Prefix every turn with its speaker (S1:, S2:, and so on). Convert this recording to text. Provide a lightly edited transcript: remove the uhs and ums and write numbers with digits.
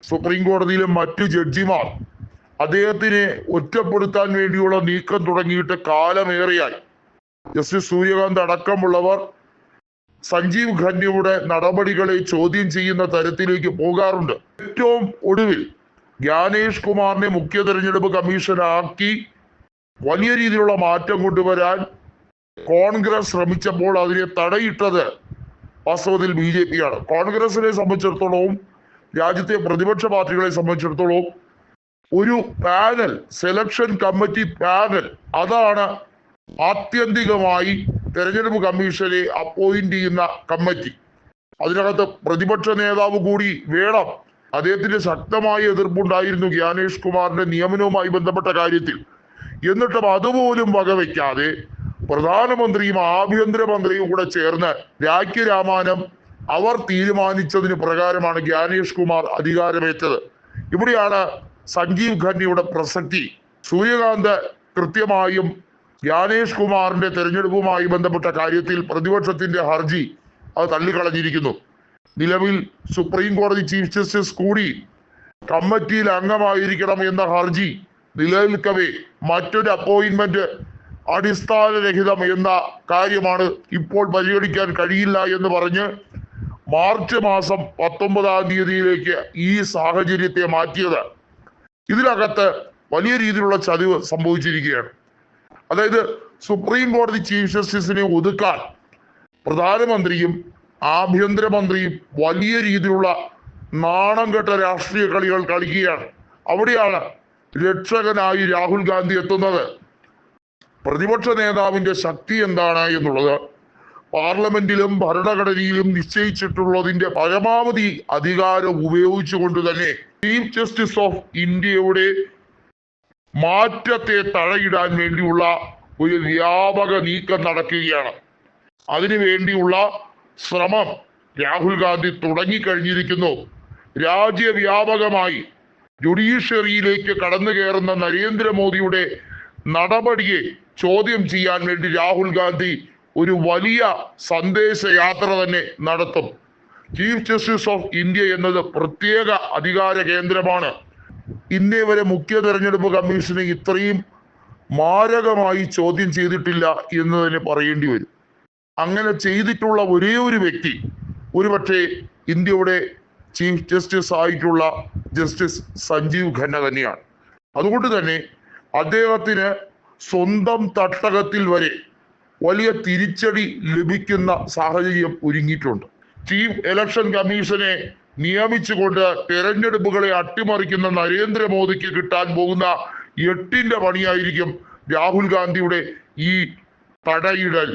S1: Supreme കോടതിയിലെ മറ്റു ജഡ്ജിമാർ അദ്ദേഹത്തിനെ ഒറ്റപ്പെടുത്താൻ വേണ്ടിയുള്ള നീക്കം തുടങ്ങിയിട്ട് കാലമേറെയായി. ജസ്റ്റിസ് സൂര്യകാന്ത് അടക്കമുള്ളവർ സഞ്ജീവ് ഖന്നയുടെ നടപടികളെ ചോദ്യം ചെയ്യുന്ന തരത്തിലേക്ക് പോകാറുണ്ട്. ഏറ്റവും ഒടുവിൽ ജ്ഞാനേഷ് കുമാറിനെ മുഖ്യ തെരഞ്ഞെടുപ്പ് കമ്മീഷനാക്കി വലിയ രീതിയിലുള്ള മാറ്റം കൊണ്ടുവരാൻ കോൺഗ്രസ് ശ്രമിച്ചപ്പോൾ അതിനെ തടയിട്ടത് വാസ്തവത്തിൽ BJP ആണ്. കോൺഗ്രസിനെ സംബന്ധിച്ചിടത്തോളവും രാജ്യത്തെ പ്രതിപക്ഷ പാർട്ടികളെ സംബന്ധിച്ചിടത്തോളവും ഒരു പാനൽ, സെലക്ഷൻ കമ്മിറ്റി പാനൽ, അതാണ് ആത്യന്തികമായി തെരഞ്ഞെടുപ്പ് കമ്മീഷനെ അപ്പോയിന്റ് ചെയ്യുന്ന കമ്മിറ്റി. അതിനകത്ത് പ്രതിപക്ഷ നേതാവ് കൂടി വേണം. അദ്ദേഹത്തിന്റെ ശക്തമായ എതിർപ്പുണ്ടായിരുന്നു ജ്ഞാനേഷ് കുമാറിന്റെ നിയമനവുമായി ബന്ധപ്പെട്ട കാര്യത്തിൽ. എന്നിട്ടും അതുപോലും വകവയ്ക്കാതെ പ്രധാനമന്ത്രിയും ആഭ്യന്തരമന്ത്രിയും കൂടെ ചേർന്ന് രാജ്യരാമാനം അവർ തീരുമാനിച്ചതിന് പ്രകാരമാണ് ജ്ഞാനേഷ് കുമാർ അധികാരമേറ്റത്. ഇവിടെയാണ് സഞ്ജീവ് ഖന്നയുടെ പ്രസക്തി. സൂര്യകാന്ത് കൃത്യമായും ജ്ഞാനേഷ് കുമാറിന്റെ തെരഞ്ഞെടുപ്പുമായി ബന്ധപ്പെട്ട കാര്യത്തിൽ പ്രതിപക്ഷത്തിന്റെ ഹർജി അത് തള്ളിക്കളഞ്ഞിരിക്കുന്നു. നിലവിൽ സുപ്രീം കോടതി ചീഫ് ജസ്റ്റിസ് കൂടി കമ്മിറ്റിയിൽ അംഗമായിരിക്കണം എന്ന ഹർജി നിലനിൽക്കവേ മറ്റൊരു അപ്പോയിന്റ്മെന്റ് അടിസ്ഥാനരഹിതം എന്ന കാര്യമാണ് ഇപ്പോൾ പരിഗണിക്കാൻ കഴിയില്ല എന്ന് പറഞ്ഞ് മാർച്ച് മാസം 19-ാം തീയതിയിലേക്ക് ഈ സാഹചര്യത്തെ മാറ്റിയത്. ഇതിനകത്ത് വലിയ രീതിയിലുള്ള ചതിവ് സംഭവിച്ചിരിക്കുകയാണ്. അതായത് സുപ്രീം കോടതി ചീഫ് ജസ്റ്റിസിനെ ഒതുക്കാൻ പ്രധാനമന്ത്രിയും ആഭ്യന്തരമന്ത്രിയും വലിയ രീതിയിലുള്ള നാണം കെട്ട രാഷ്ട്രീയ കളികൾ കളിക്കുകയാണ്. അവിടെയാണ് രക്ഷകനായി രാഹുൽ ഗാന്ധി എത്തുന്നത്. പ്രതിപക്ഷ നേതാവിന്റെ ശക്തി എന്താണ് എന്നുള്ളത് പാർലമെന്റിലും ഭരണഘടനയിലും നിശ്ചയിച്ചിട്ടുള്ളതിന്റെ പരമാവധി അധികാരം ഉപയോഗിച്ചുകൊണ്ട് തന്നെ ചീഫ് ജസ്റ്റിസ് ഓഫ് ഇന്ത്യയുടെ മാറ്റത്തെ തടയിടാൻ വേണ്ടിയുള്ള ഒരു വ്യാപക നീക്കം നടക്കുകയാണ്. അതിനു വേണ്ടിയുള്ള ശ്രമം രാഹുൽ ഗാന്ധി തുടങ്ങിക്കഴിഞ്ഞിരിക്കുന്നു. രാജ്യവ്യാപകമായി ജുഡീഷ്യറിയിലേക്ക് കടന്നു കയറുന്ന നരേന്ദ്രമോദിയുടെ നടപടിയെ ചോദ്യം ചെയ്യാൻ വേണ്ടി രാഹുൽ ഗാന്ധി ഒരു വലിയ സന്ദേശയാത്ര തന്നെ നടത്തും. ചീഫ് ജസ്റ്റിസ് ഓഫ് ഇന്ത്യ എന്നത് പ്രത്യേക അധികാര കേന്ദ്രമാണ്. ഇന്നേ വരെ മുഖ്യ തെരഞ്ഞെടുപ്പ് കമ്മീഷനെ ഇത്രയും മാരകമായി ചോദ്യം ചെയ്തിട്ടില്ല എന്ന് തന്നെ പറയേണ്ടി വരും. അങ്ങനെ ചെയ്തിട്ടുള്ള ഒരേ ഒരു വ്യക്തി ഒരുപക്ഷെ ഇന്ത്യയുടെ ചീഫ് ജസ്റ്റിസ് ആയിട്ടുള്ള ജസ്റ്റിസ് സഞ്ജീവ് ഖന്ന തന്നെയാണ്. അതുകൊണ്ട് തന്നെ അദ്ദേഹത്തിന് സ്വന്തം തട്ടകത്തിൽ വരെ വലിയ തിരിച്ചടി ലഭിക്കുന്ന സാഹചര്യം ഒരുങ്ങിയിട്ടുണ്ട്. ചീഫ് ഇലക്ഷൻ കമ്മീഷനെ നിയമിച്ചുകൊണ്ട് തെരഞ്ഞെടുപ്പുകളെ അട്ടിമറിക്കുന്ന നരേന്ദ്രമോദിക്ക് കിട്ടാൻ പോകുന്ന 8ന്റെ പണിയായിരിക്കും രാഹുൽ ഗാന്ധിയുടെ ഈ തടയിടൽ.